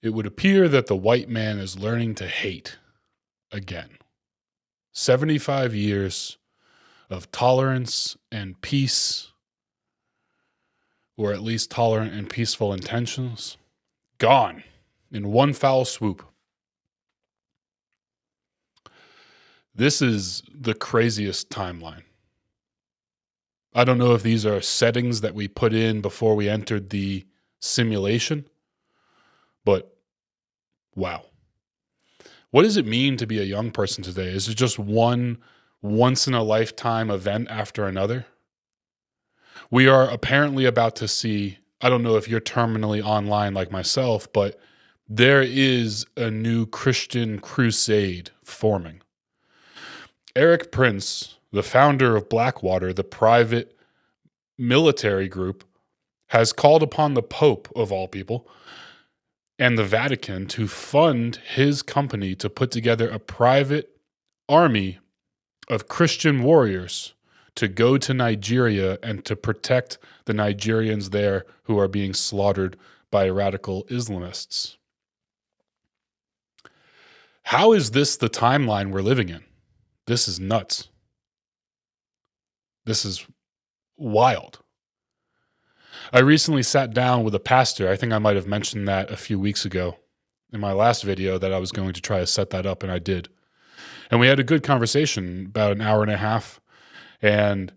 It would appear that the white man is learning to hate again. 75 years of tolerance and peace, or at least tolerant and peaceful intentions, gone in one foul swoop. This is the craziest timeline. I don't know if these are settings that we put in before we entered the simulation, but wow. What does it mean to be a young person today? Is it just one once-in-a-lifetime event after another? We are apparently about to see, I don't know if you're terminally online like myself, but there is a new Christian crusade forming. Eric Prince, the founder of Blackwater, the private military group, has called upon the Pope, of all people, and the Vatican to fund his company to put together a private army of Christian warriors to go to Nigeria and to protect the Nigerians there who are being slaughtered by radical Islamists. How is this the timeline we're living in? This is nuts. This is wild. I recently sat down with a pastor. I think I might have mentioned that a few weeks ago in my last video that I was going to try to set that up, and I did. And we had a good conversation, about an hour and a half, and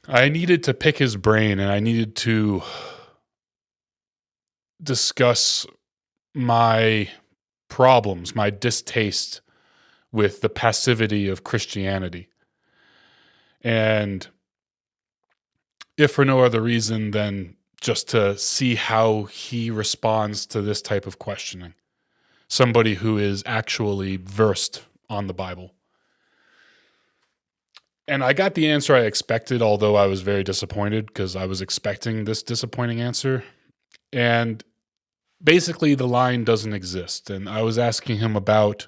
I needed to pick his brain, and I needed to discuss my problems, my distaste with the passivity of Christianity. And if for no other reason than just to see how he responds to this type of questioning. Somebody who is actually versed on the Bible. And I got the answer I expected, although I was very disappointed because I was expecting this disappointing answer. And basically the line doesn't exist. And I was asking him about,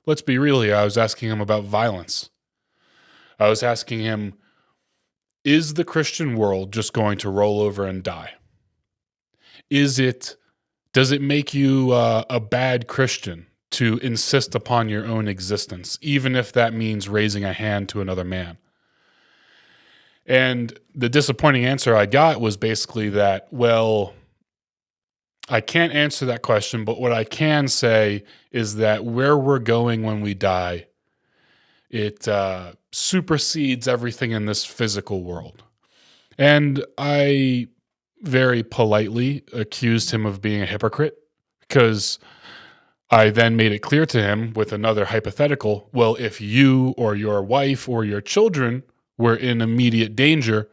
let's be real here, I was asking him about violence. I was asking him, is the Christian world just going to roll over and die? Does it make you a bad Christian to insist upon your own existence, even if that means raising a hand to another man? And the disappointing answer I got was basically that, well, I can't answer that question, but what I can say is that where we're going when we die, it supersedes everything in this physical world. And I very politely accused him of being a hypocrite because I then made it clear to him with another hypothetical, well, if you or your wife or your children were in immediate danger,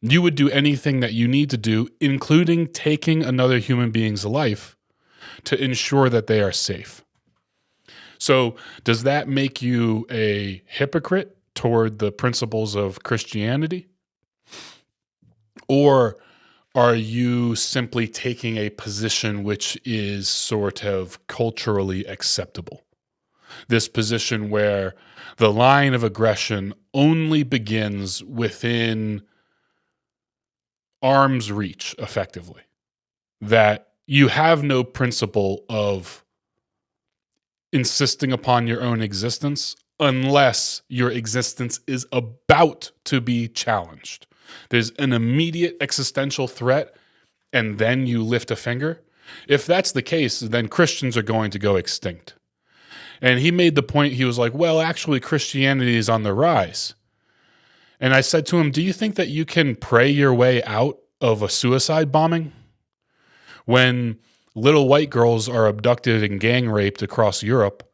you would do anything that you need to do, including taking another human being's life to ensure that they are safe. So does that make you a hypocrite toward the principles of Christianity? Or are you simply taking a position which is sort of culturally acceptable? This position where the line of aggression only begins within arm's reach, effectively. That you have no principle of insisting upon your own existence unless your existence is about to be challenged. There's an immediate existential threat, and then you lift a finger. If that's the case, then Christians are going to go extinct. And he made the point, he was like, well, actually, Christianity is on the rise. And I said to him, do you think that you can pray your way out of a suicide bombing? When little white girls are abducted and gang raped across Europe,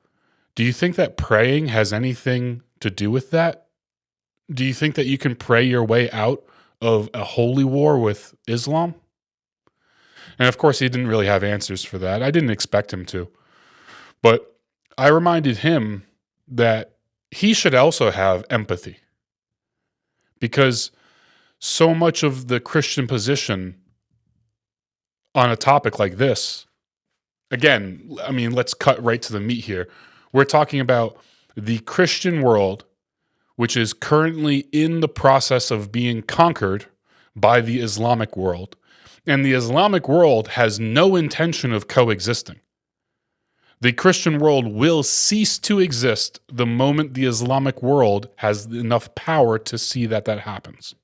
do you think that praying has anything to do with that? Do you think that you can pray your way out of a holy war with Islam? And of course, he didn't really have answers for that. I didn't expect him to. But I reminded him that he should also have empathy. Because so much of the Christian position on a topic like this, again, I mean, let's cut right to the meat here. We're talking about the Christian world, which is currently in the process of being conquered by the Islamic world. And the Islamic world has no intention of coexisting. The Christian world will cease to exist the moment the Islamic world has enough power to see that that happens.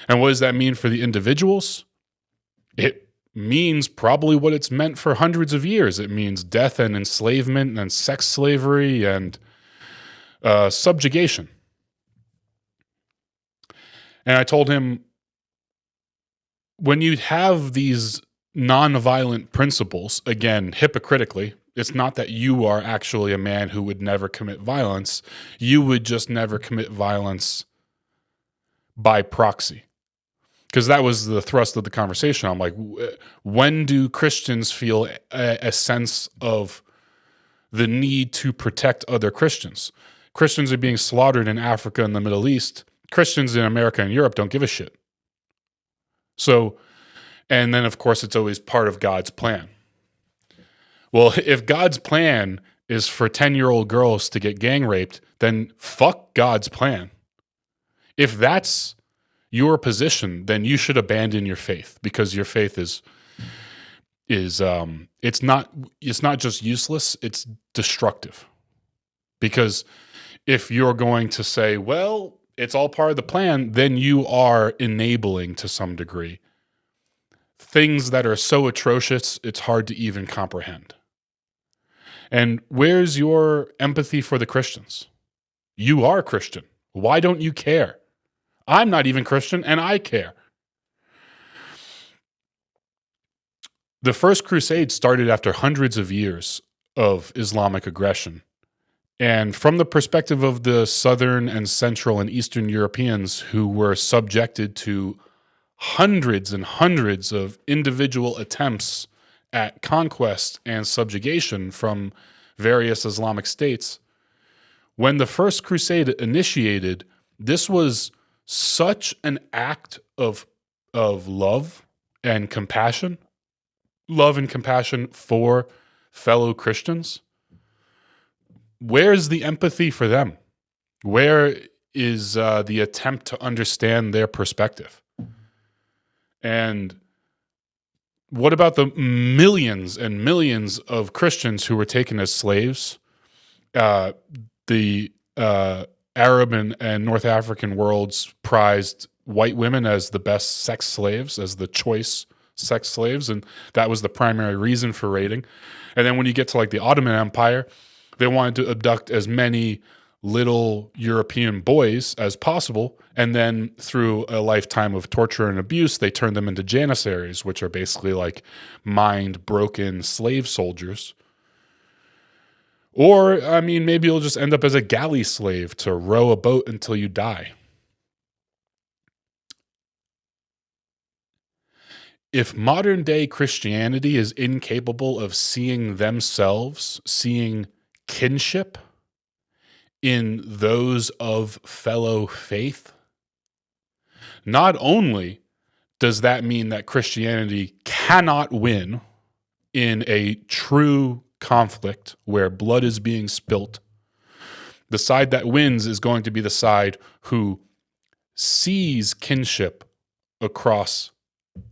And what does that mean for the individuals? It means probably what it's meant for hundreds of years. It means death and enslavement and sex slavery and subjugation. And I told him, when you have these nonviolent principles, again, hypocritically, it's not that you are actually a man who would never commit violence. You would just never commit violence by proxy. Because that was the thrust of the conversation. I'm like, when do Christians feel a sense of the need to protect other Christians? Christians are being slaughtered in Africa and the Middle East. Christians in America and Europe don't give a shit. So, and then of course it's always part of God's plan. Well, if God's plan is for 10-year-old girls to get gang raped, then fuck God's plan. If that's your position, then you should abandon your faith, because your faith is it's not just useless, it's destructive. Because if you're going to say, well, it's all part of the plan, then you are enabling to some degree things that are so atrocious it's hard to even comprehend. And where's your empathy for the Christians? You are Christian. Why don't you care? I'm not even Christian, and I care. The First Crusade started after hundreds of years of Islamic aggression. And from the perspective of the Southern and Central and Eastern Europeans who were subjected to hundreds and hundreds of individual attempts at conquest and subjugation from various Islamic states, when the First Crusade initiated, this was such an act of love and compassion for fellow Christians. Where's the empathy for them? Where is the attempt to understand their perspective? And what about the millions and millions of Christians who were taken as slaves? The Arab and North African worlds prized white women as the best sex slaves, as the choice sex slaves, and that was the primary reason for raiding. And then when you get to like the Ottoman Empire, they wanted to abduct as many little European boys as possible, and then through a lifetime of torture and abuse, they turned them into janissaries, which are basically like mind-broken slave soldiers. Or, I mean, maybe you'll just end up as a galley slave to row a boat until you die. If modern-day Christianity is incapable of seeing themselves, seeing kinship in those of fellow faith, not only does that mean that Christianity cannot win in a true conflict where blood is being spilt, the side that wins is going to be the side who sees kinship across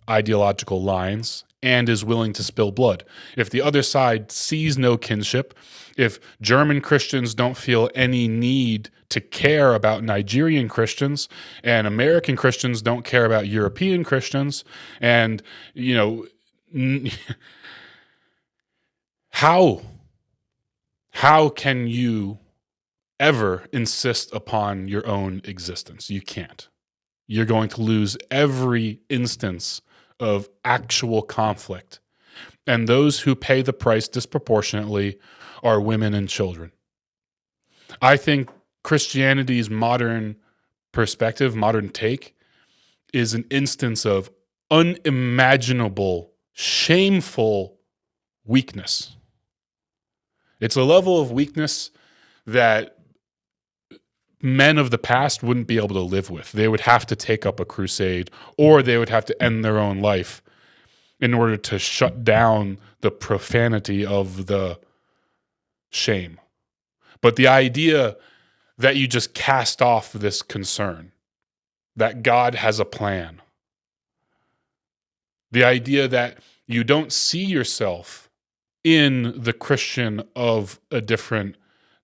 ideological lines and is willing to spill blood. If the other side sees no kinship, if German Christians don't feel any need to care about Nigerian Christians, and American Christians don't care about European Christians, and, you know, how can you ever insist upon your own existence? You can't. You're going to lose every instance of actual conflict. And those who pay the price disproportionately are women and children. I think Christianity's modern perspective, modern take, is an instance of unimaginable, shameful weakness. It's a level of weakness that men of the past wouldn't be able to live with. They would have to take up a crusade, or they would have to end their own life in order to shut down the profanity of the shame. But the idea that you just cast off this concern, that God has a plan, The idea that you don't see yourself in the Christian of a different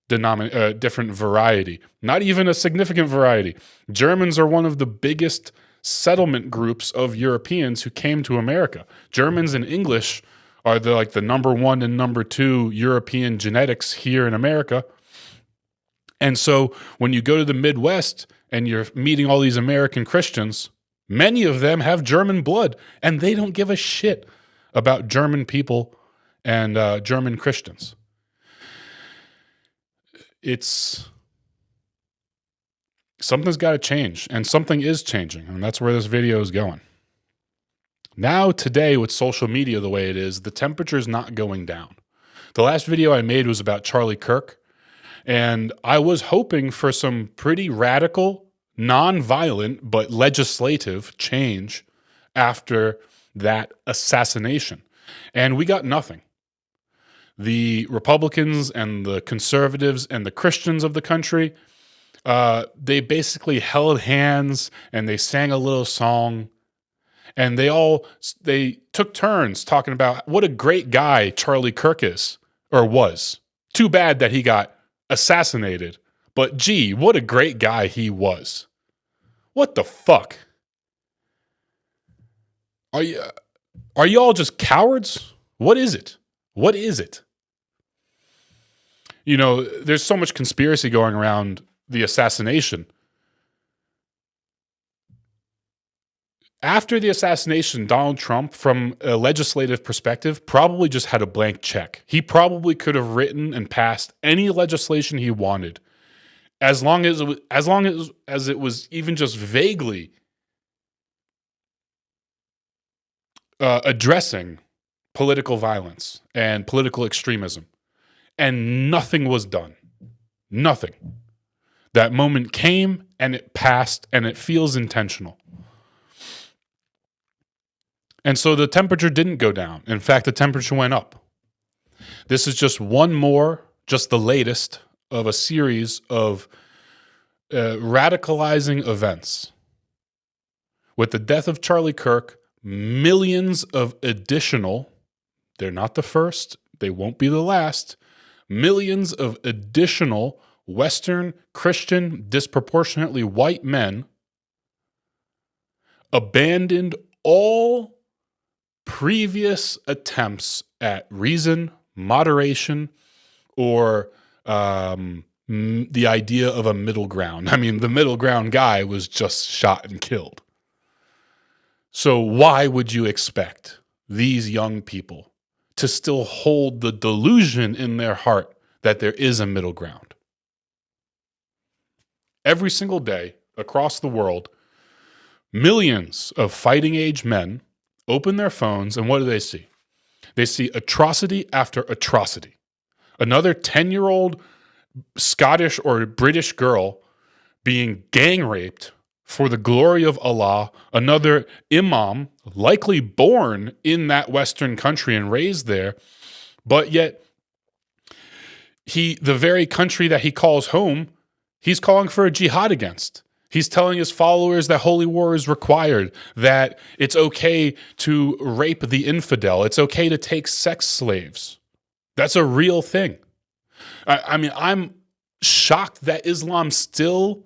different variety, not even a significant variety. Germans are one of the biggest settlement groups of Europeans who came to America. Germans and English are the number one and number two European genetics here in America. And so when you go to the Midwest and you're meeting all these American Christians, many of them have German blood, and they don't give a shit about German people and German Christians. Something's got to change, and something is changing, and that's where this video is going. Now, today, with social media the way it is, the temperature is not going down. The last video I made was about Charlie Kirk, and I was hoping for some pretty radical, non-violent, but legislative change after that assassination. And we got nothing. The Republicans and the conservatives and the Christians of the country, they basically held hands and they sang a little song, and they took turns talking about what a great guy Charlie Kirk is, or was. Too bad that he got assassinated, but gee, what a great guy he was. What the fuck? Are you all just cowards? What is it? What is it? You know, there's so much conspiracy going around the assassination. After the assassination, Donald Trump, from a legislative perspective, probably just had a blank check. He probably could have written and passed any legislation he wanted, as long as it was even just vaguely addressing political violence and political extremism. And nothing was done. Nothing. That moment came and it passed, and it feels intentional. And so the temperature didn't go down. In fact, the temperature went up. This is just one more, just the latest of a series of radicalizing events. With the death of Charlie Kirk, millions of additional, they're not the first, they won't be the last, millions of additional Western, Christian, disproportionately white men abandoned all previous attempts at reason, moderation, or the idea of a middle ground. I mean, the middle ground guy was just shot and killed. So why would you expect these young people to still hold the delusion in their heart that there is a middle ground? Every single day across the world, millions of fighting age men open their phones, and what do they see? They see atrocity after atrocity. Another 10-year-old Scottish or British girl being gang raped for the glory of Allah. Another imam, likely born in that Western country and raised there, but yet the very country that he calls home, he's calling for a jihad against. He's telling his followers that holy war is required, that it's okay to rape the infidel. It's okay to take sex slaves. That's a real thing. I mean, I'm shocked that Islam still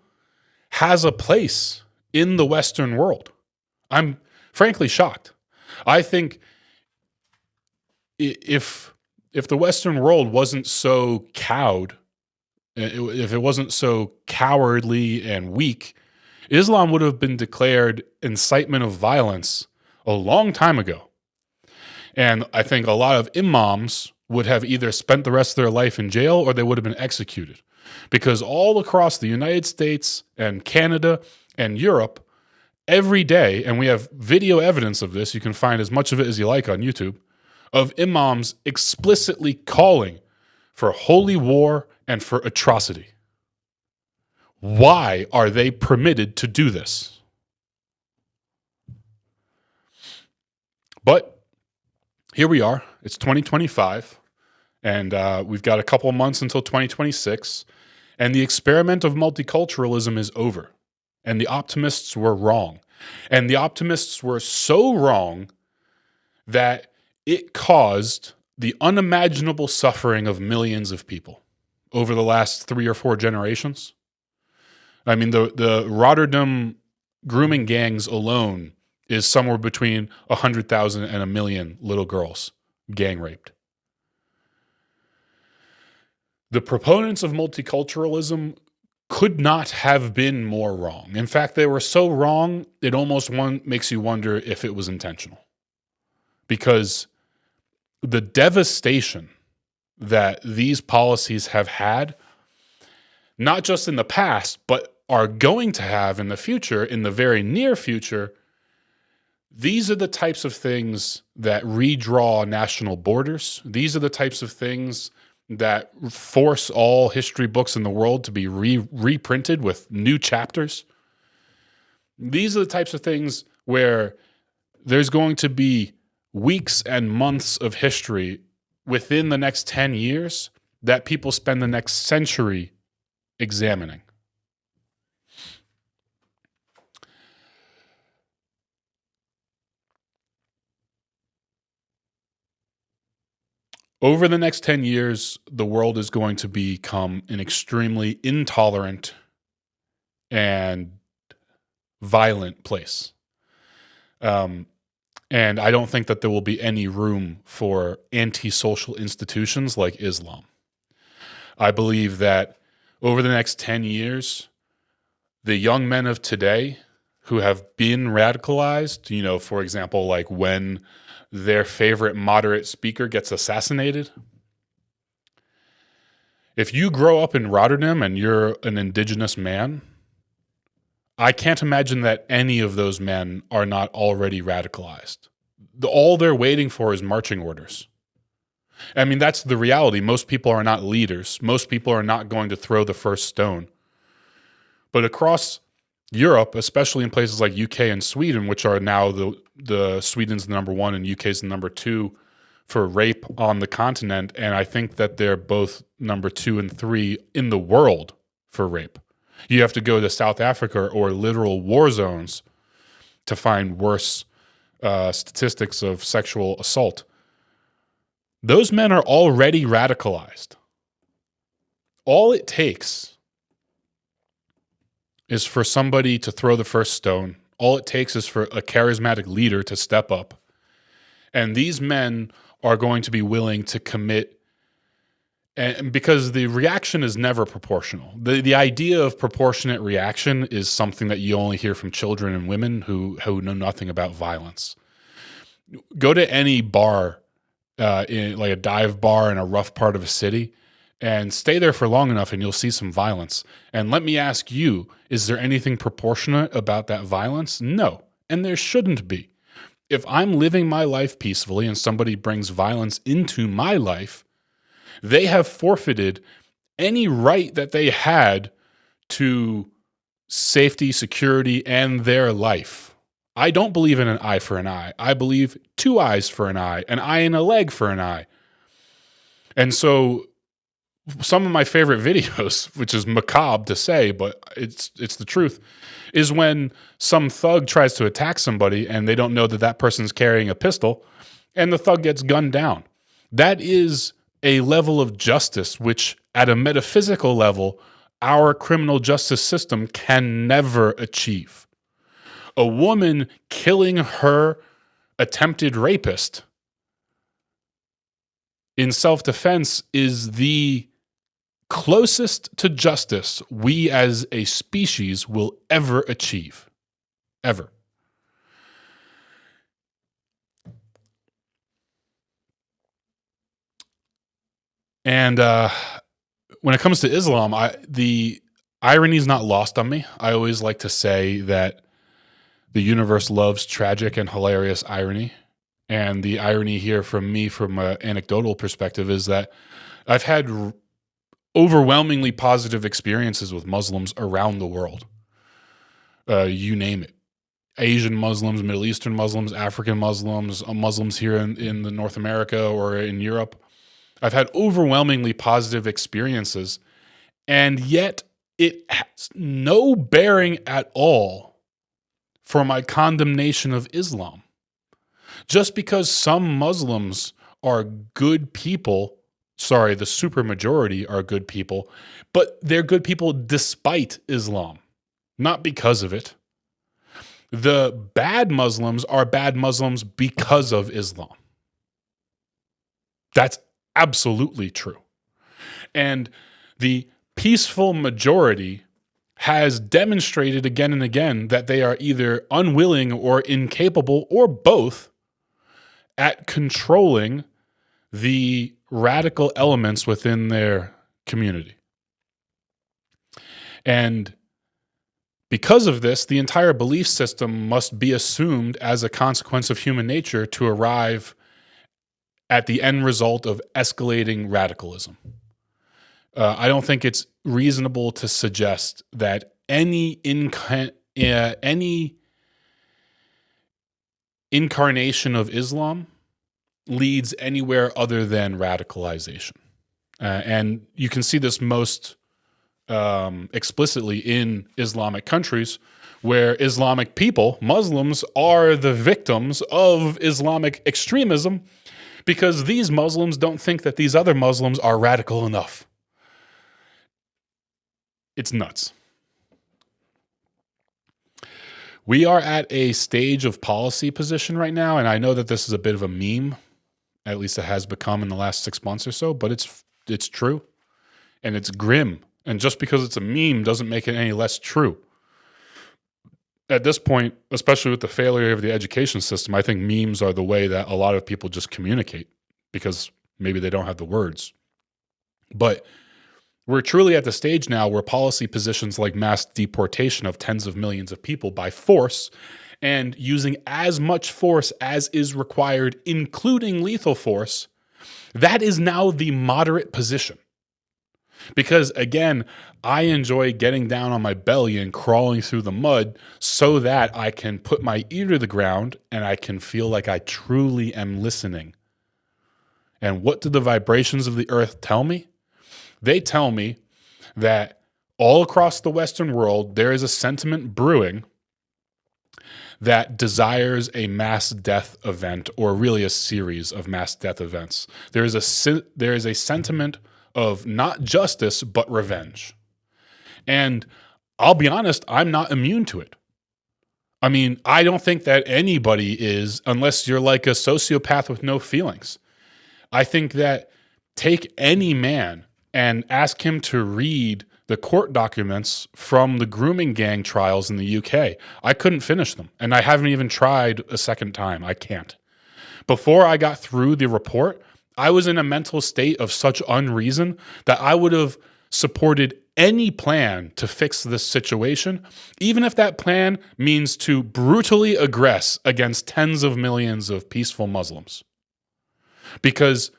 has a place in the Western world. I'm frankly shocked. I think if the Western world wasn't so cowed, if it wasn't so cowardly and weak, Islam would have been declared incitement of violence a long time ago. And I think a lot of imams would have either spent the rest of their life in jail or they would have been executed. Because all across the United States and Canada and Europe, every day, and we have video evidence of this, you can find as much of it as you like on YouTube, of imams explicitly calling for holy war and for atrocity. Why are they permitted to do this? But here we are. It's 2025, and we've got a couple months until 2026, and the experiment of multiculturalism is over, and the optimists were wrong. And the optimists were so wrong that it caused the unimaginable suffering of millions of people over the last 3 or 4 generations. I mean, the Rotterdam grooming gangs alone is somewhere between 100,000 and a million little girls gang raped. The proponents of multiculturalism could not have been more wrong. In fact, they were so wrong, it almost makes you wonder if it was intentional. Because the devastation that these policies have had, not just in the past, but are going to have in the future, in the very near future, these are the types of things that redraw national borders. These are the types of things that force all history books in the world to be reprinted with new chapters. These are the types of things where there's going to be weeks and months of history within the next 10 years that people spend the next century examining. Over the next 10 years, the world is going to become an extremely intolerant and violent place. And I don't think that there will be any room for antisocial institutions like Islam. I believe that over the next 10 years, the young men of today who have been radicalized, for example, like when their favorite moderate speaker gets assassinated. If you grow up in Rotterdam and you're an indigenous man, I can't imagine that any of those men are not already radicalized. All they're waiting for is marching orders. I mean, that's the reality. Most people are not leaders. Most people are not going to throw the first stone. But across Europe, especially in places like UK and Sweden, which are now the Sweden's the number 1 and UK's the number 2 for rape on the continent, and I think that they're both number 2 and 3 in the world for rape. You have to go to South Africa or literal war zones to find worse statistics of sexual assault. Those men are already radicalized. All it takes is for somebody to throw the first stone. All it takes is for a charismatic leader to step up. And these men are going to be willing to commit, and because the reaction is never proportional. The idea of proportionate reaction is something that you only hear from children and women who know nothing about violence. Go to any bar, in like a dive bar in a rough part of a city, and stay there for long enough and you'll see some violence. And let me ask you, is there anything proportionate about that violence? No, and there shouldn't be. If I'm living my life peacefully and somebody brings violence into my life, they have forfeited any right that they had to safety, security, and their life. I don't believe in an eye for an eye. I believe 2 eyes for an eye and a leg for an eye. And so some of my favorite videos, which is macabre to say, but it's the truth, is when some thug tries to attack somebody and they don't know that that person's carrying a pistol and the thug gets gunned down. That is a level of justice which, at a metaphysical level, our criminal justice system can never achieve. A woman killing her attempted rapist in self-defense is the closest to justice we as a species will ever achieve. Ever. And when it comes to Islam, the irony is not lost on me. I always like to say that the universe loves tragic and hilarious irony. And the irony here from me, from an anecdotal perspective, is that I've had overwhelmingly positive experiences with Muslims around the world. You name it. Asian Muslims, Middle Eastern Muslims, African Muslims, Muslims here in the North America or in Europe. I've had overwhelmingly positive experiences, and yet it has no bearing at all for my condemnation of Islam. Just because some Muslims are good people, sorry, the supermajority are good people, but they're good people despite Islam, not because of it. The bad Muslims are bad Muslims because of Islam. That's absolutely true. And the peaceful majority has demonstrated again and again that they are either unwilling or incapable or both at controlling the radical elements within their community. And because of this, the entire belief system must be assumed as a consequence of human nature to arrive at the end result of escalating radicalism. I don't think it's reasonable to suggest that any incarnation of Islam leads anywhere other than radicalization. And you can see this most explicitly in Islamic countries where Islamic people, Muslims, are the victims of Islamic extremism because these Muslims don't think that these other Muslims are radical enough. It's nuts. We are at a stage of policy position right now, and I know that this is a bit of a meme, at least it has become in the last 6 months or so, but it's true, and it's grim. And just because it's a meme doesn't make it any less true. At this point, especially with the failure of the education system, I think memes are the way that a lot of people just communicate because maybe they don't have the words. But we're truly at the stage now where policy positions like mass deportation of tens of millions of people by force and using as much force as is required, including lethal force, that is now the moderate position. Because again, I enjoy getting down on my belly and crawling through the mud so that I can put my ear to the ground and I can feel like I truly am listening. And what do the vibrations of the earth tell me? They tell me that all across the Western world, there is a sentiment brewing that desires a mass death event, or really a series of mass death events. There is a sentiment of not justice, but revenge. And I'll be honest, I'm not immune to it. I mean, I don't think that anybody is, unless you're like a sociopath with no feelings. I think that take any man and ask him to read the court documents from the grooming gang trials in the UK. I couldn't finish them, and I haven't even tried a second time. I can't. Before I got through the report, I was in a mental state of such unreason that I would have supported any plan to fix this situation, even if that plan means to brutally aggress against tens of millions of peaceful Muslims. Because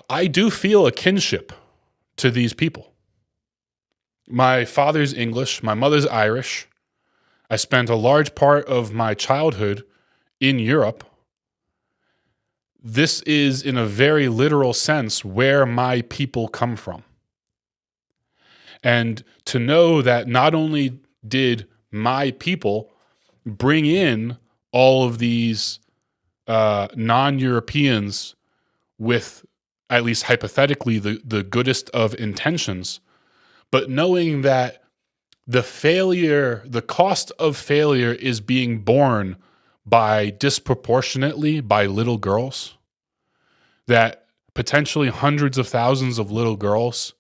I do feel a kinship to these people. My father's English, my mother's Irish. I spent a large part of my childhood in Europe. This is, in a very literal sense, where my people come from. And to know that not only did my people bring in all of these non-Europeans with, at least hypothetically, the goodest of intentions, but knowing that the cost of failure is being borne disproportionately by little girls, that potentially hundreds of thousands of little girls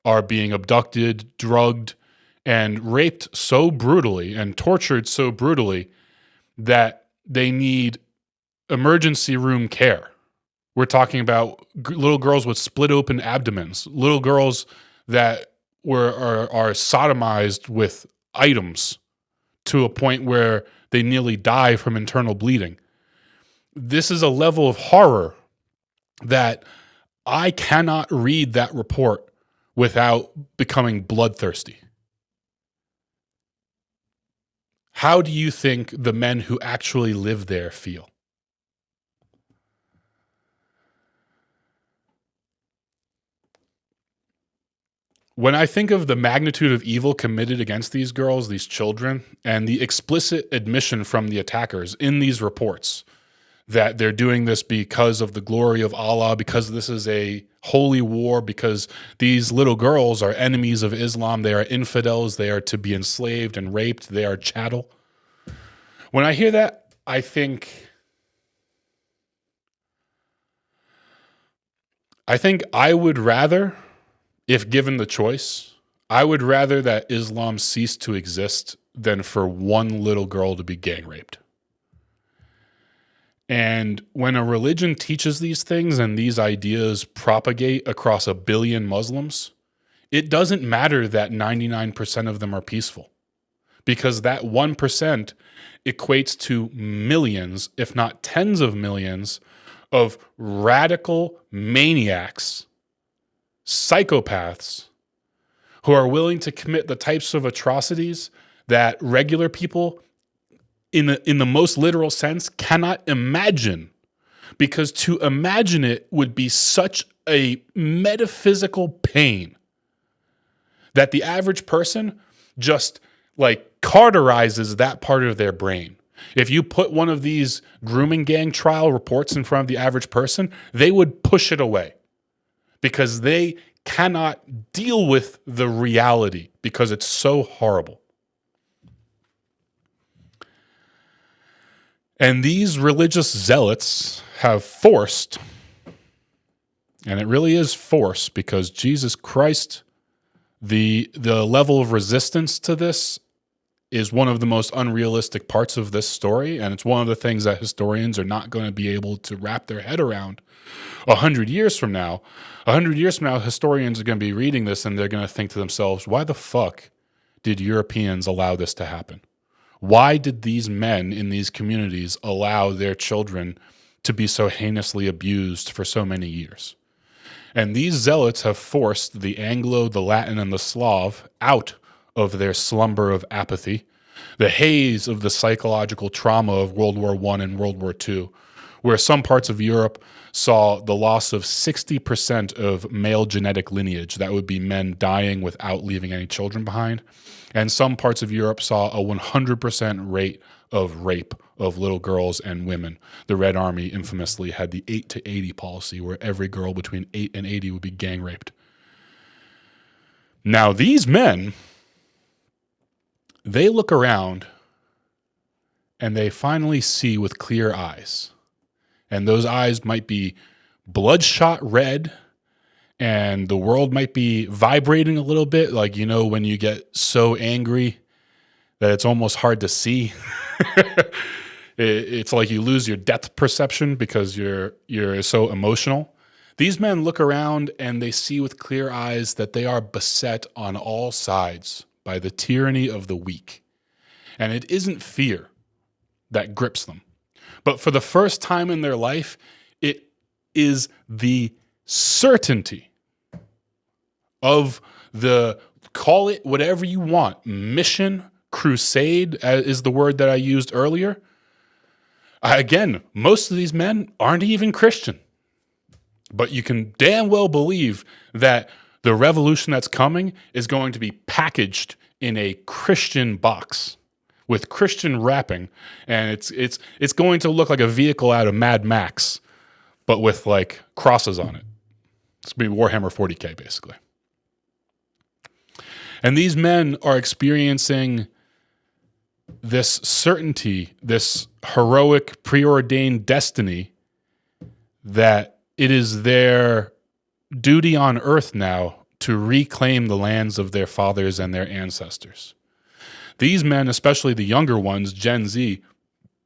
are being abducted, drugged, and raped so brutally and tortured so brutally that they need emergency room care. We're talking about little girls with split open abdomens, little girls that are sodomized with items to a point where they nearly die from internal bleeding. This is a level of horror that I cannot read that report without becoming bloodthirsty. How do you think the men who actually live there feel? When I think of the magnitude of evil committed against these girls, these children, and the explicit admission from the attackers in these reports that they're doing this because of the glory of Allah, because this is a holy war, because these little girls are enemies of Islam, they are infidels, they are to be enslaved and raped, they are chattel. When I hear that, I think I would rather, if given the choice, I would rather that Islam cease to exist than for one little girl to be gang raped. And when a religion teaches these things and these ideas propagate across 1 billion Muslims, it doesn't matter that 99% of them are peaceful, because that 1% equates to millions, if not tens of millions, of radical maniacs, psychopaths, who are willing to commit the types of atrocities that regular people, in the most literal sense, cannot imagine. Because to imagine it would be such a metaphysical pain that the average person just like cauterizes that part of their brain. If you put one of these grooming gang trial reports in front of the average person, they would push it away because they cannot deal with the reality because it's so horrible. And these religious zealots have forced, and it really is force, because Jesus Christ, the level of resistance to this is one of the most unrealistic parts of this story, and it's one of the things that historians are not going to be able to wrap their head around 100 years from now. 100 years from now, historians are going to be reading this and they're going to think to themselves, why the fuck did Europeans allow this to happen? Why did these men in these communities allow their children to be so heinously abused for so many years? And these zealots have forced the Anglo, the Latin, and the Slav out of their slumber of apathy, the haze of the psychological trauma of World War I and World War II, where some parts of Europe saw the loss of 60% of male genetic lineage. That would be men dying without leaving any children behind. And some parts of Europe saw a 100% rate of rape of little girls and women. The Red Army infamously had the 8 to 80 policy, where every girl between 8 and 80 would be gang raped. Now, these men, they look around and they finally see with clear eyes. And those eyes might be bloodshot red, and the world might be vibrating a little bit, like, you know, when you get so angry that it's almost hard to see. It's like you lose your depth perception because you're so emotional. These men look around and they see with clear eyes that they are beset on all sides by the tyranny of the weak. And it isn't fear that grips them. But for the first time in their life, it is the certainty of the, call it whatever you want, mission, crusade is the word that I used earlier. Again, most of these men aren't even Christian. But you can damn well believe that the revolution that's coming is going to be packaged in a Christian box with Christian wrapping, and it's going to look like a vehicle out of Mad Max, but with like crosses on it. It's going to be Warhammer 40K basically. And these men are experiencing this certainty, this heroic preordained destiny that it is their duty on earth now to reclaim the lands of their fathers and their ancestors. These men, especially the younger ones, Gen Z,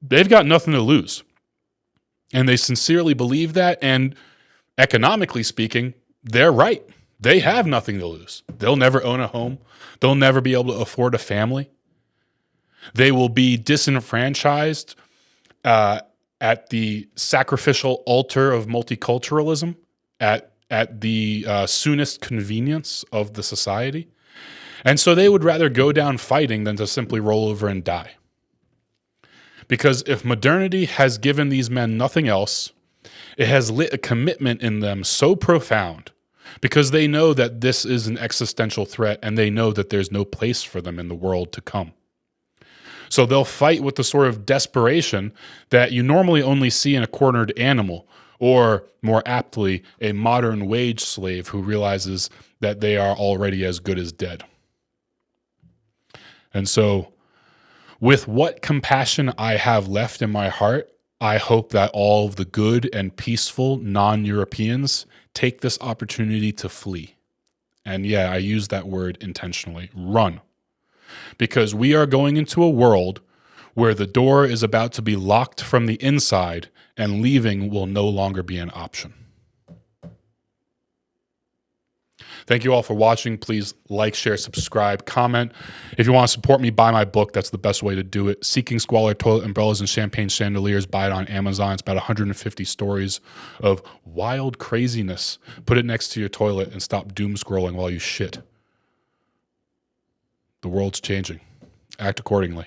they've got nothing to lose. And they sincerely believe that, and economically speaking, they're right. They have nothing to lose. They'll never own a home. They'll never be able to afford a family. They will be disenfranchised at the sacrificial altar of multiculturalism, at the soonest convenience of the society. And so they would rather go down fighting than to simply roll over and die. Because if modernity has given these men nothing else, it has lit a commitment in them so profound because they know that this is an existential threat and they know that there's no place for them in the world to come. So they'll fight with the sort of desperation that you normally only see in a cornered animal, or more aptly, a modern wage slave who realizes that they are already as good as dead. And so, with what compassion I have left in my heart, I hope that all of the good and peaceful non-Europeans take this opportunity to flee. And yeah, I use that word intentionally, run. Because we are going into a world where the door is about to be locked from the inside and leaving will no longer be an option. Thank you all for watching. Please like, share, subscribe, comment. If you want to support me, buy my book. That's the best way to do it. Seeking Squalor, Toilet Umbrellas, and Champagne Chandeliers. Buy it on Amazon. It's about 150 stories of wild craziness. Put it next to your toilet and stop doom scrolling while you shit. The world's changing. Act accordingly.